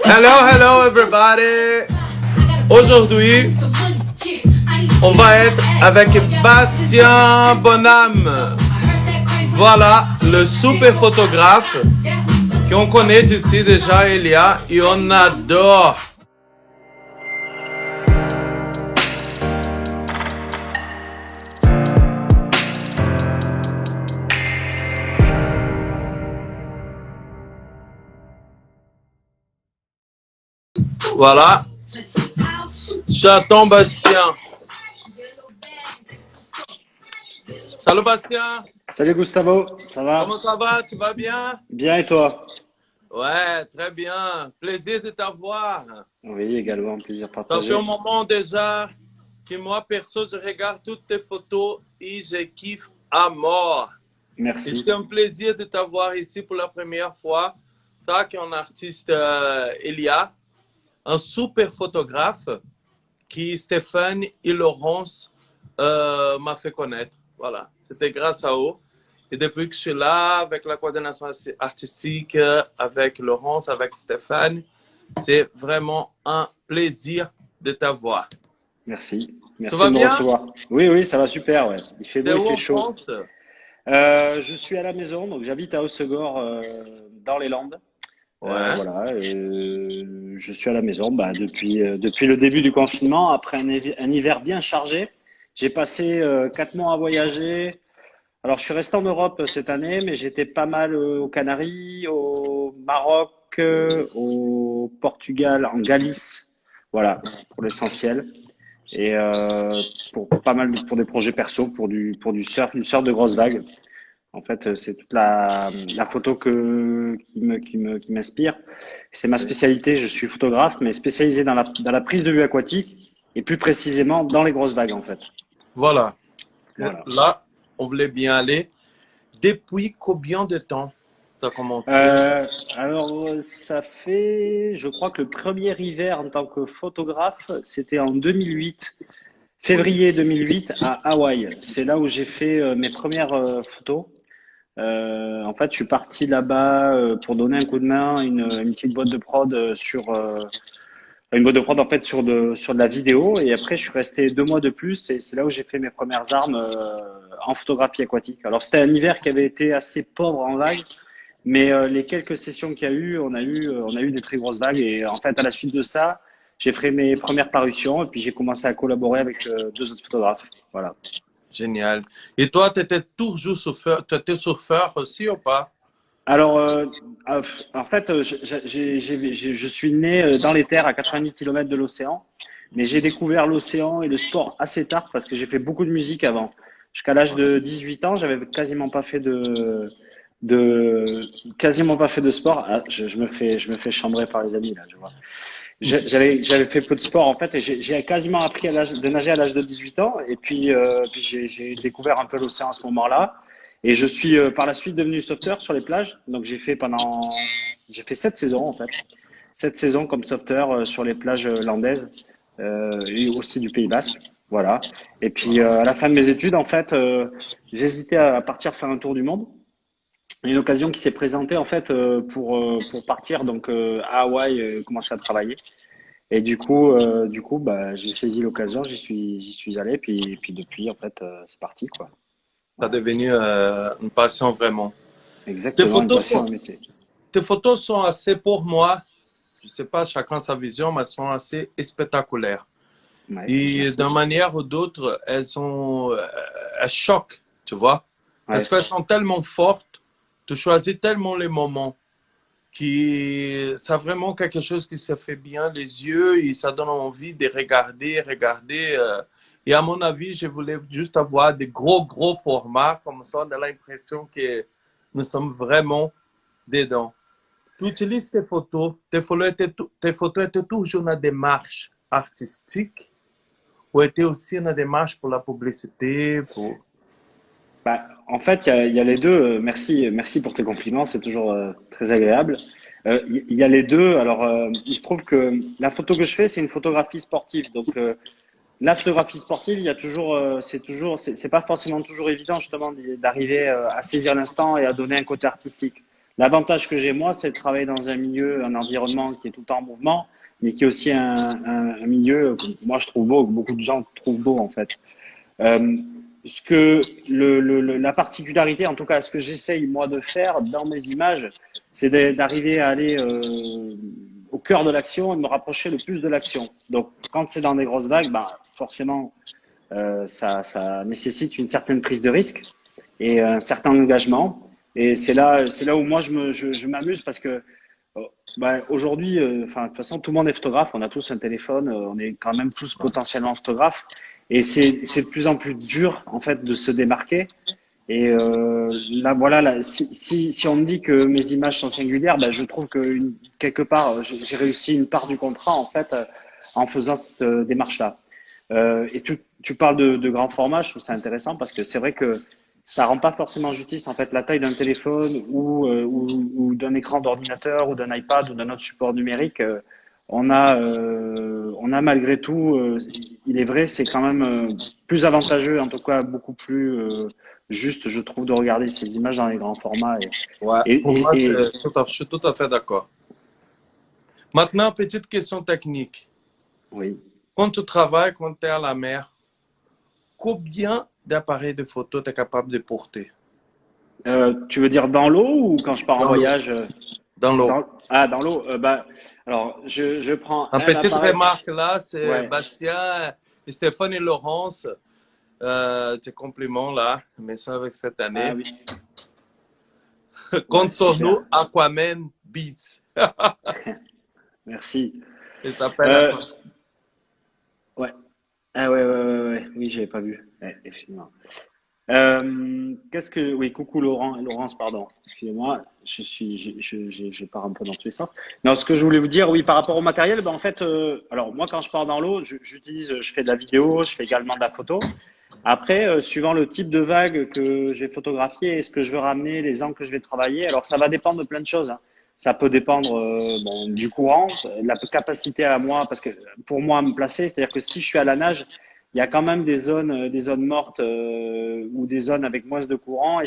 Hello everybody. Aujourd'hui, on va être avec Bastien Bonhomme. Voilà, le super photographe qu'on connaît d'ici déjà, Elia, et on adore. Voilà, j'attends Bastien. Salut Bastien. Salut Gustavo, ça va? Comment ça va? Tu vas bien? Bien et toi? Ouais, très bien. Plaisir de t'avoir. Oui, également, plaisir Ça fait un partagé. moment déjà que moi, perso, je regarde toutes tes photos et je kiffe à mort. Et Merci. c'est un plaisir de t'avoir ici pour la première fois. Toi qui es un artiste, Elia, un super photographe qui Stéphane et Laurence m'a fait connaître. Voilà, c'était grâce à eux. Et depuis que je suis là, avec la coordination artistique, avec Laurence, avec Stéphane, c'est vraiment un plaisir de t'avoir. Merci. Tu Merci vas de me bien? recevoir. Oui, oui, ça va super, ouais. Il fait T'es beau, il où fait en chaud. France? Je suis à la maison, donc j'habite à Hossegor, dans les Landes. Ouais. Voilà, je suis à la maison depuis le début du confinement, après un hiver bien chargé. J'ai passé 4 mois à voyager. Alors, je suis resté en Europe cette année, mais j'étais pas mal aux Canaries, au Maroc, au Portugal, en Galice. Voilà, pour l'essentiel. Et pour pas mal pour des projets perso, pour du surf de grosses vagues. En fait, c'est toute la photo qui m'inspire. C'est ma spécialité. Je suis photographe, mais spécialisé dans la prise de vue aquatique et plus précisément dans les grosses vagues, en fait. Voilà. Voilà. Là, on voulait bien aller. Depuis combien de temps tu as commencé? Alors, ça fait, je crois que le premier hiver en tant que photographe, c'était en 2008, février 2008 à Hawaï. C'est là où j'ai fait mes premières photos. En fait, je suis parti là-bas pour donner un coup de main à une petite boîte de prod une boîte de prod en fait sur de la vidéo. Et après, je suis resté 2 mois de plus et c'est là où j'ai fait mes premières armes en photographie aquatique. Alors, c'était un hiver qui avait été assez pauvre en vagues. Mais les quelques sessions qu'il y a eu, on a eu des très grosses vagues. Et en fait, à la suite de ça, j'ai fait mes premières parutions et puis j'ai commencé à collaborer avec 2 autres photographes. Voilà. Génial. Et toi, tu étais toujours surfeur, tu étais surfeur aussi ou pas? Alors, en fait, je suis né dans les terres à 90 km de l'océan, mais j'ai découvert l'océan et le sport assez tard parce que j'ai fait beaucoup de musique avant. Jusqu'à l'âge de 18 ans, j'avais de, quasiment pas fait de sport. Ah, je me fais chambrer par les amis là, je vois. J'avais fait peu de sport en fait et j'ai quasiment appris de nager à l'âge de 18 ans et puis j'ai découvert un peu l'océan à ce moment-là et je suis par la suite devenu sauveteur sur les plages. Donc j'ai fait 7 saisons en fait, 7 saisons comme sauveteur sur les plages landaises et aussi du Pays Basque. Voilà. Et puis à la fin de mes études en fait, j'hésitais à partir faire un tour du monde. Une occasion qui s'est présentée en fait pour partir donc à Hawaï commencer à travailler. Et du coup, bah, j'ai saisi l'occasion, j'y suis allé, puis depuis, en fait, c'est parti, quoi. Ça est Voilà. devenu une passion vraiment. Tes Exactement, une photos passion, sont, un métier. tes photos sont assez pour moi, je sais pas, chacun sa vision, mais elles sont assez spectaculaires. Ouais, Et merci. d'une manière ou d'autre, elles choquent, tu vois. Parce Ouais, qu'elles sont tellement fortes, tu choisis tellement les moments qui, ça vraiment quelque chose qui se fait bien les yeux et ça donne envie de regarder. Et à mon avis, je voulais juste avoir des gros formats, comme ça, on a l'impression que nous sommes vraiment dedans. Tu utilises tes photos étaient toujours une démarche artistique ou étaient aussi une démarche pour la publicité, pour... bah, en fait, il y a les deux. Merci pour tes compliments, c'est toujours très agréable. Il y a les deux. Alors, il se trouve que la photo que je fais, c'est une photographie sportive. Donc, la photographie sportive, il y a toujours, c'est pas forcément toujours évident justement d'arriver à saisir l'instant et à donner un côté artistique. L'avantage que j'ai moi, c'est de travailler dans un milieu, un environnement qui est tout le temps en mouvement, mais qui est aussi un milieu que moi je trouve beau, que beaucoup de gens trouvent beau en fait. Euh, ce que la particularité, en tout cas, ce que j'essaye moi de faire dans mes images, c'est d'arriver à aller au cœur de l'action et de me rapprocher le plus de l'action. Donc, quand c'est dans des grosses vagues, bah, forcément, ça nécessite une certaine prise de risque et un certain engagement. Et c'est là où moi je m'amuse parce que bah, aujourd'hui, enfin, de toute façon, tout le monde est photographe. On a tous un téléphone. On est quand même tous potentiellement photographes. Et c'est de plus en plus dur, en fait, de se démarquer. Et là, voilà, là, si on me dit que mes images sont singulières, bah, je trouve que quelque part, j'ai réussi une part du contrat, en fait, en faisant cette démarche-là. Et tu parles de grand format, je trouve ça intéressant parce que c'est vrai que ça rend pas forcément justice en fait la taille d'un téléphone ou d'un écran d'ordinateur ou d'un iPad ou d'un autre support numérique. On a malgré tout, il est vrai, c'est quand même plus avantageux, en tout cas beaucoup plus juste, je trouve, de regarder ces images dans les grands formats. Ouais, Et, pour moi, et, et je suis tout à fait d'accord. Maintenant, petite question technique. oui. Quand tu travailles, quand tu es à la mer, combien d'appareils de photo tu es capable de porter? Tu veux dire dans l'eau ou quand je pars en Dans l'eau. voyage? Dans l'eau. Dans l'eau. Bah, alors, je prends Une un petite appareil. remarque là, c'est Ouais. Bastien, Stéphane et Laurence. Tes compliments là, mais ça avec cette Ah année. oui. Ouais, Compte sur nous, super. Aquaman Beats. Merci. Il s'appelle Euh, Aquaman. ouais. Ah ouais. Oui, j'avais pas vu. Ouais, effectivement. Qu'est-ce que oui, coucou Laurence, pardon. Excusez-moi, je pars un peu dans tous les sens. Non, ce que je voulais vous dire, oui, par rapport au matériel, ben en fait, alors moi quand je pars dans l'eau, je fais de la vidéo, je fais également de la photo. Après, suivant le type de vague que je vais photographier et ce que je veux ramener, les angles que je vais travailler, alors ça va dépendre de plein de choses, hein. Ça peut dépendre bon, du courant, de la capacité à moi, parce que pour moi à me placer, c'est-à-dire que si je suis à la nage, il y a quand même des zones mortes ou des zones avec moins de courant, et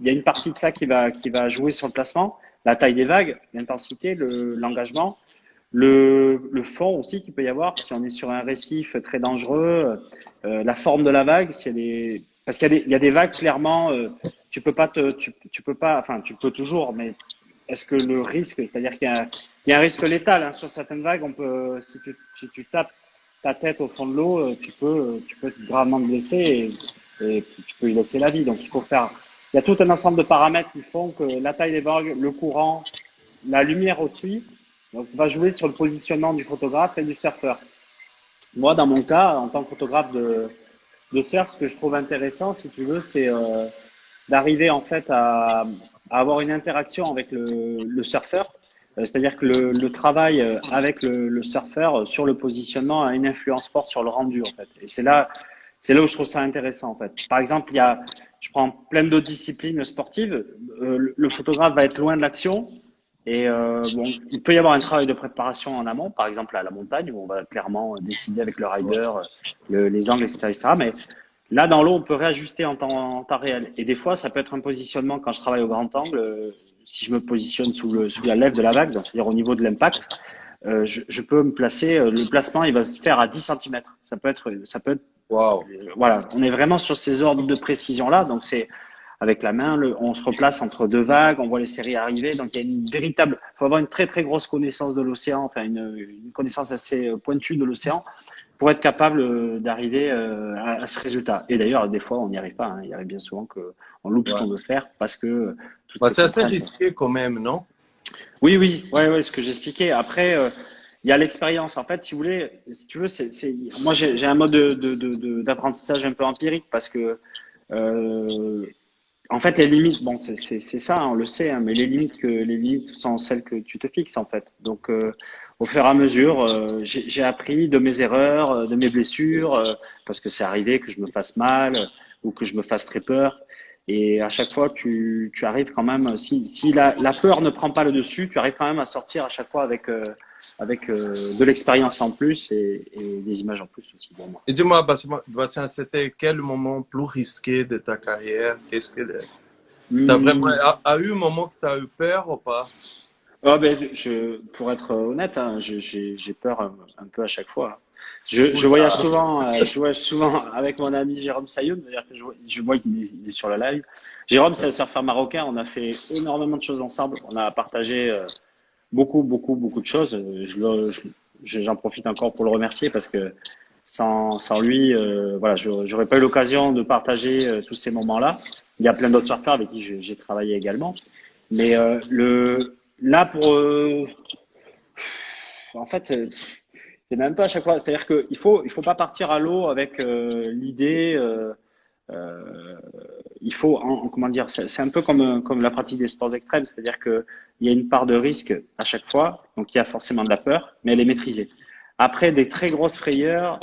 il y a une partie de ça qui va jouer sur le placement, la taille des vagues, l'intensité, l'engagement. Le fond aussi qu'il peut y avoir, si on est sur un récif très dangereux, la forme de la vague, s'il y a des, parce il y a des vagues clairement, tu peux pas, enfin tu peux toujours, mais est-ce que le risque, c'est-à-dire il y a un risque létal hein, sur certaines vagues, on peut, si tu tapes ta tête au fond de l'eau, tu peux être gravement blessé et tu peux y laisser la vie. Donc il faut faire, il y a tout un ensemble de paramètres qui font que la taille des vagues, le courant, la lumière aussi, donc, va jouer sur le positionnement du photographe et du surfeur. Moi, dans mon cas, en tant que photographe de surf, ce que je trouve intéressant, si tu veux, c'est d'arriver en fait à avoir une interaction avec le surfeur. C'est-à-dire que le travail avec le surfeur sur le positionnement a une influence forte sur le rendu en fait. Et c'est là où je trouve ça intéressant en fait. Par exemple, je prends plein d'autres disciplines sportives. Le photographe va être loin de l'action, et bon, il peut y avoir un travail de préparation en amont, par exemple à la montagne, où on va clairement décider avec le rider les angles, etc. Mais là, dans l'eau, on peut réajuster en temps réel. Et des fois, ça peut être un positionnement quand je travaille au grand angle. Si je me positionne sous la lèvre de la vague, c'est-à-dire au niveau de l'impact, je peux me placer. Le placement, il va se faire à 10 cm. Ça peut être, Wow. voilà. On est vraiment sur ces ordres de précision-là. Donc, c'est avec la main, on se replace entre deux vagues, on voit les séries arriver. Donc, il y a une véritable, il faut avoir une très, très grosse connaissance de l'océan, enfin, une connaissance assez pointue de l'océan pour être capable d'arriver à ce résultat. Et d'ailleurs, des fois, on n'y arrive pas, hein. Il arrive bien souvent qu'on loupe ce Ouais. qu'on veut faire parce que toutes Bah, ces c'est assez contraintes. risqué quand même, non? Ouais, ce que j'expliquais. Après, il y a l'expérience. En fait, si vous voulez, si tu veux, moi, j'ai un mode d'apprentissage un peu empirique parce que euh, en fait, les limites, bon, c'est ça, hein, on le sait, hein, mais les limites sont celles que tu te fixes, en fait. Donc, au fur et à mesure, j'ai appris de mes erreurs, de mes blessures, parce que c'est arrivé que je me fasse mal ou que je me fasse très peur. Et à chaque fois, tu arrives quand même, si la peur ne prend pas le dessus, tu arrives quand même à sortir à chaque fois avec de l'expérience en plus et des images en plus aussi, pour moi. Et dis-moi, Bastien, c'était quel moment plus risqué de ta carrière? Qu'est-ce que T'as vraiment Hmm. a eu un moment que tu as eu peur ou pas? Ah ben, pour être honnête, hein, j'ai peur un peu à chaque fois. Je voyage Oula. souvent, je voyage souvent avec mon ami Jérôme Sayoun, d'ailleurs que je vois qu'il est sur la live. Jérôme, c'est un surfeur marocain. On a fait énormément de choses ensemble. On a partagé beaucoup de choses. J'en profite encore pour le remercier parce que sans lui, voilà, j'aurais pas eu l'occasion de partager tous ces moments-là. Il y a plein d'autres surfeurs avec qui j'ai travaillé également. Mais là, en fait, c'est même pas à chaque fois. C'est-à-dire qu'il faut pas partir à l'eau avec l'idée. Euh, il faut, comment dire, c'est un peu comme la pratique des sports extrêmes, c'est-à-dire que il y a une part de risque à chaque fois, donc il y a forcément de la peur, mais elle est maîtrisée. Après des très grosses frayeurs,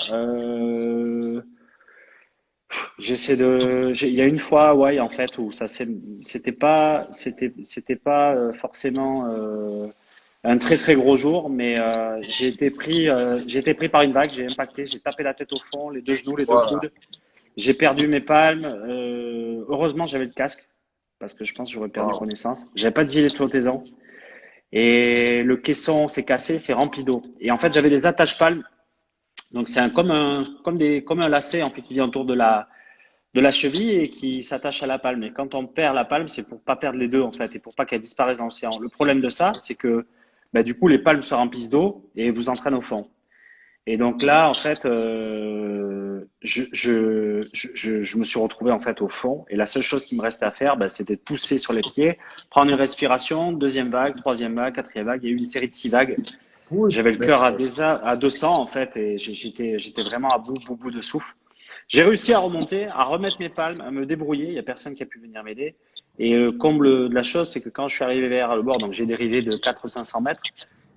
il y a une fois, ouais, en fait, où c'était pas forcément un très très gros jour, mais j'ai été pris par une vague, j'ai impacté, j'ai tapé la tête au fond, les deux genoux, les deux Voilà. coudes. J'ai perdu mes palmes. Heureusement, j'avais le casque parce que je pense que j'aurais perdu Wow. connaissance. J'avais pas de gilet de flottaison et le caisson s'est cassé, c'est rempli d'eau. Et en fait, j'avais des attaches palmes. Donc c'est comme un lacet en fait qui vient autour de la cheville et qui s'attache à la palme. Et quand on perd la palme, c'est pour pas perdre les deux en fait et pour pas qu'elles disparaissent dans l'océan. Le problème de ça, c'est que bah, du coup les palmes se remplissent d'eau et vous entraînent au fond. Et donc là, en fait, je me suis retrouvé en fait au fond. Et la seule chose qui me restait à faire, bah, c'était de pousser sur les pieds, prendre une respiration, deuxième vague, troisième vague, quatrième vague. Il y a eu une série de 6 vagues. Oui, J'avais le mais cœur à 200 en fait, et j'étais vraiment à bout de souffle. J'ai réussi à remonter, à remettre mes palmes, à me débrouiller. Il y a personne qui a pu venir m'aider. Et le comble de la chose, c'est que quand je suis arrivé vers le bord, donc j'ai dérivé de 400 ou 500 mètres,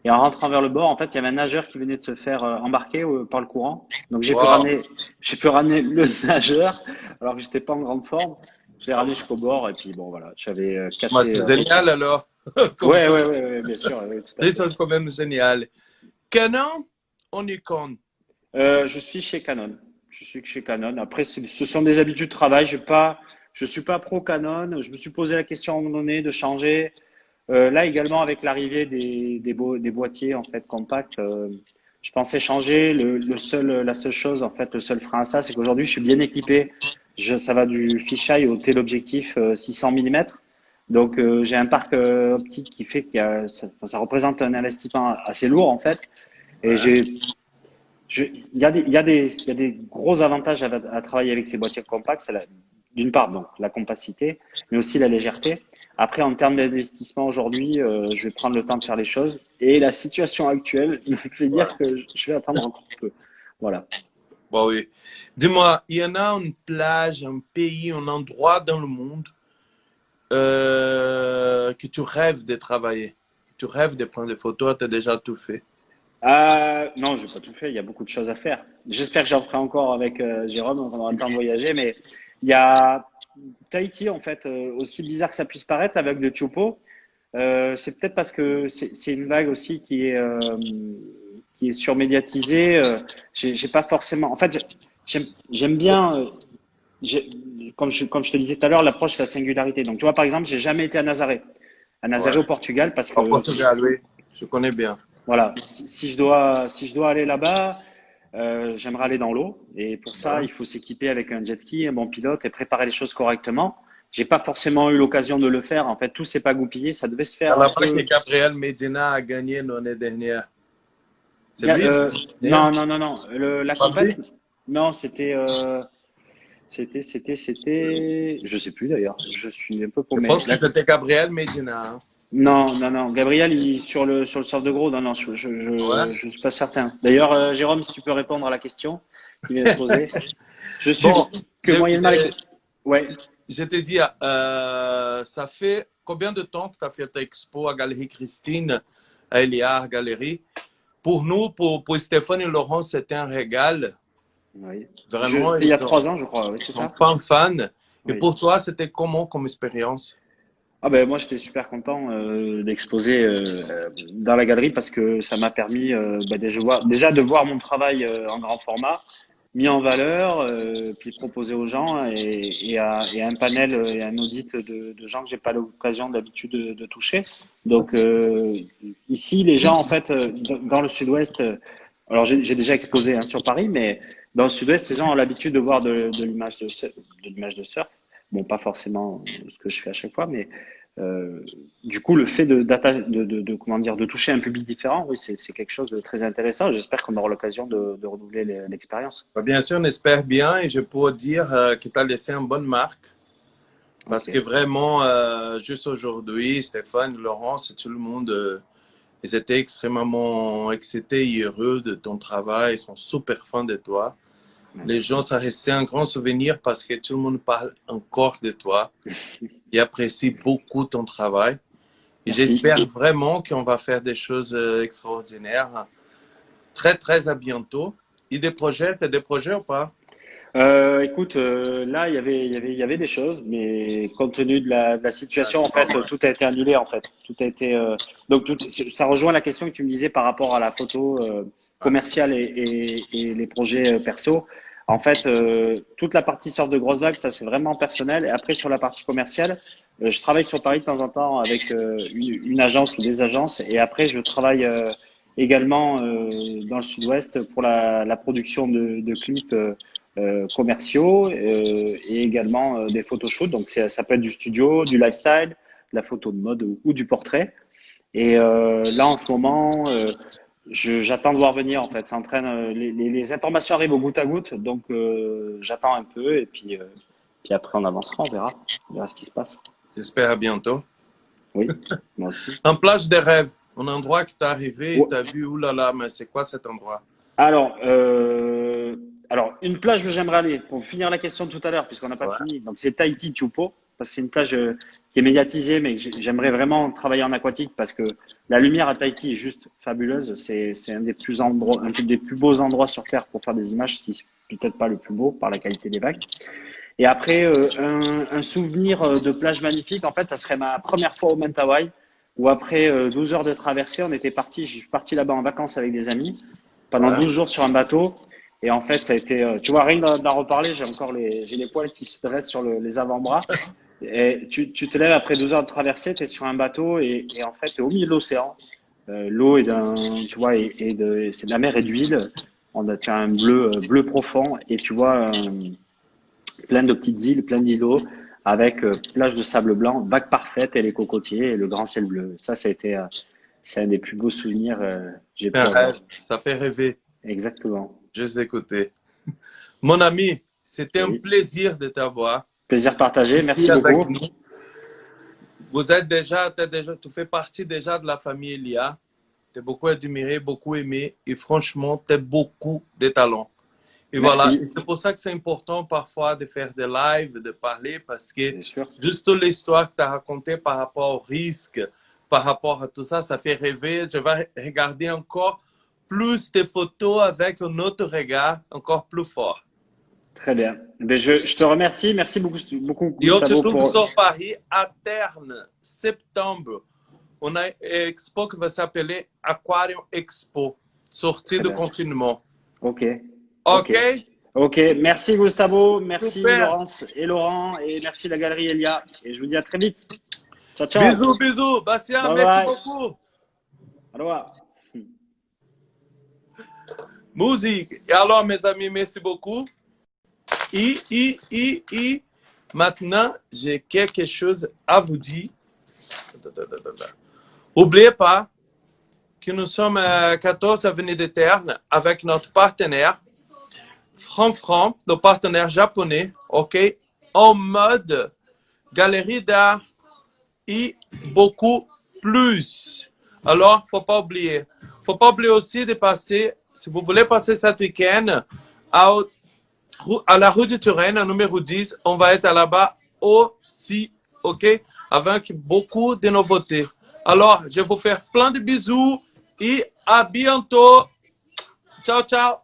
et en rentrant vers le bord, en fait, il y avait un nageur qui venait de se faire embarquer par le courant. Donc wow. j'ai pu ramener le nageur, alors que j'étais pas en grande forme. Je l'ai ramené jusqu'au bord et puis bon voilà, j'avais Bah, cassé c'est à peu près. génial alors. Comme Ouais, ça, ouais, ouais, ouais, bien sûr, ouais, tout à des fait. choses quand même géniales. Canon ou Nikon? Je suis chez Canon. Je suis chez Canon. Après, ce sont des habitudes de travail. Je suis pas pro Canon. Je me suis posé la question à un moment donné de changer. Là également avec l'arrivée des boîtiers en fait compacts, je pensais changer. La seule chose en fait, le seul frein à ça, c'est qu'aujourd'hui je suis bien équipé. Ça va du fisheye au téléobjectif 600 mm. Donc j'ai un parc optique qui fait que ça représente un investissement assez lourd en fait. Et Ouais. il y a des gros avantages à travailler avec ces boîtiers compacts. D'une part, donc, la compacité, mais aussi la légèreté. Après, en termes d'investissement aujourd'hui, je vais prendre le temps de faire les choses. Et la situation actuelle me fait dire Ouais. que je vais attendre encore un peu. Voilà. Bah oui. Dis-moi, il y en a une plage, un pays, un endroit dans le monde que tu rêves de travailler, que tu rêves de prendre des photos, tu as déjà tout fait. Non, je n'ai pas tout fait. Il y a beaucoup de choses à faire. J'espère que j'en ferai encore avec Jérôme. On aura le temps de voyager. Mais il y a Tahiti, en fait, aussi bizarre que ça puisse paraître, avec le Tiopo. C'est peut-être parce que c'est une vague aussi qui est surmédiatisée. J'ai pas forcément. En fait, j'aime bien. J'ai- comme je te disais tout à l'heure, l'approche c'est la singularité. Donc, tu vois, par exemple, j'ai jamais été à Nazaré Ouais. au Portugal parce Au que Portugal, oui, je connais bien. voilà, si je dois aller là-bas, j'aimerais aller dans l'eau. Et pour ça, Ouais. il faut s'équiper avec un jet ski, un bon pilote et préparer les choses correctement. J'ai pas forcément eu l'occasion de le faire. En fait, tout s'est pas goupillé. Ça devait se À faire un la fois que peu. Gabriel Medina a gagné l'année dernière. C'est lui Euh, l'année dernière? non. La Pas compète, lui? non, je sais plus d'ailleurs. Je suis un peu Je paumé. pense que c'était Gabriel Medina. Hein. Non. Gabriel, sur le surf de gros. Non, Ouais. je suis pas certain. D'ailleurs, Jérôme, si tu peux répondre à la question qui vient de se poser. Je suis Bon, que moyennement les. Ouais. je te dis, ça fait combien de temps que tu as fait ta expo à Galerie Christine, à Eliar Galerie? Pour nous, pour Stéphane et Laurent, c'était un régal. Oui. Vraiment, C'était il y a 3 ans, je crois. Oui, ils c'est sont ça? fans. Et Oui. pour toi, c'était comment comme expérience? Ah ben moi j'étais super content d'exposer dans la galerie parce que ça m'a permis déjà de voir mon travail en grand format mis en valeur, puis proposé aux gens et un panel et un audit de gens que j'ai pas l'occasion d'habitude de toucher. Donc ici, les gens en fait dans le Sud-Ouest, alors j'ai déjà exposé hein, sur Paris, mais dans le Sud-Ouest, les gens ont l'habitude de voir de l'image de l'image de surf. Bon, pas forcément ce que je fais à chaque fois, mais euh, du coup, le fait comment dire, de toucher un public différent, oui, c'est quelque chose de très intéressant. J'espère qu'on aura l'occasion de renouveler l'expérience. Bah, bien sûr, on espère bien et je peux dire que tu as laissé une bonne marque parce Ok. que vraiment, juste aujourd'hui, Stéphane, Laurence et tout le monde, ils étaient extrêmement excités et heureux de ton travail, ils sont super fans de toi. Les gens, Merci. ça restait un grand souvenir parce que tout le monde parle encore de toi et apprécie beaucoup ton travail. Et Merci. j'espère vraiment qu'on va faire des choses extraordinaires. Très, très à bientôt. Et des projets, t'as des projets ou pas? Écoute, là, il y avait des choses, mais compte tenu de la situation, en fait, tout a été annulé, en fait. Tout a été, donc, ça rejoint la question que tu me disais par rapport à la photo commerciale et les projets perso. En fait, toute la partie sorte de grosse vague, ça, c'est vraiment personnel. Et après, sur la partie commerciale, je travaille sur Paris de temps en temps avec une agence ou des agences. Et après, je travaille également dans le Sud-Ouest pour la production de clips. Commerciaux et également des photoshoots. Donc ça peut être du studio, du lifestyle, de la photo de mode ou du portrait. Et là en ce moment, j'attends de voir venir en fait. Ça entraîne les informations arrivent au goutte à goutte, donc j'attends un peu et puis après on avancera, on verra ce qui se passe. J'espère à bientôt. Oui, moi aussi. Un plage de rêve, un endroit que t'es arrivé et Ouais. t'as vu, oulala, mais c'est quoi cet endroit? Alors, alors, une plage où j'aimerais aller, pour finir la question de tout à l'heure, puisqu'on n'a pas Ouais. fini, donc c'est Tahiti Tupou, parce que c'est une plage qui est médiatisée, mais que j'aimerais vraiment travailler en aquatique parce que la lumière à Tahiti est juste fabuleuse. C'est un des plus beaux endroits sur Terre pour faire des images, si peut-être pas le plus beau par la qualité des vagues. Et après, un souvenir de plage magnifique, en fait, ça serait ma première fois au Mentawai, où après 12 heures de traversée, je suis parti là-bas en vacances avec des amis pendant Ouais. 12 jours sur un bateau. Et en fait, ça a été, tu vois, rien d'en reparler, j'ai les poils qui se dressent sur les avant-bras. Et tu te lèves après 12 heures de traversée, tu es sur un bateau et en fait, tu es au milieu de l'océan. L'eau est tu vois, c'est de la mer et d'huile. Tu as un bleu profond et tu vois plein de petites îles, plein d'îlots avec plage de sable blanc, vague parfaite et les cocotiers et le grand ciel bleu. Ça a été, c'est un des plus beaux souvenirs j'ai C'est pu un rêve, avoir. ça fait rêver. Exactement. Juste écouter. Mon ami, c'était un Oui. plaisir de t'avoir Plaisir partagé. ici Merci avec beaucoup. nous. Vous êtes déjà, tu fais partie déjà de la famille Elia. T'es beaucoup admiré, beaucoup aimé et franchement, t'as beaucoup de talent. Et voilà, et Merci. c'est pour ça que c'est important parfois de faire des lives, de parler, parce que Bien sûr. juste l'histoire que tu as racontée par rapport au risque, par rapport à tout ça, ça fait rêver. Je vais regarder encore plus tes photos avec un autre regard encore plus fort. Très bien. Ben, je te remercie. Merci beaucoup, beaucoup Et on se Gustavo, trouve pour. sur Paris à Terne, septembre. On a une expo qui va s'appeler Aquarium Expo, sortie Très de bien. confinement. Ok. Ok. OK? Ok. Merci Gustavo. Merci Super. Laurence et Laurent. Et merci la galerie Elia. Et je vous dis à très vite. Ciao, ciao. Bisous, bisous. Bastien, Bye merci bye. beaucoup. Au revoir. Musique. Et alors, mes amis, merci beaucoup. Et maintenant, j'ai quelque chose à vous dire. N'oubliez pas que nous sommes à 14 Avenue de Terne avec notre partenaire, Franc, le partenaire japonais, OK, en mode galerie d'art et beaucoup plus. Alors, faut pas oublier aussi de passer, si vous voulez passer cet week-end à la rue de Turenne, à numéro 10, on va être là-bas aussi, ok? Avec beaucoup de nouveautés. Alors, je vais vous faire plein de bisous et à bientôt. Ciao, ciao.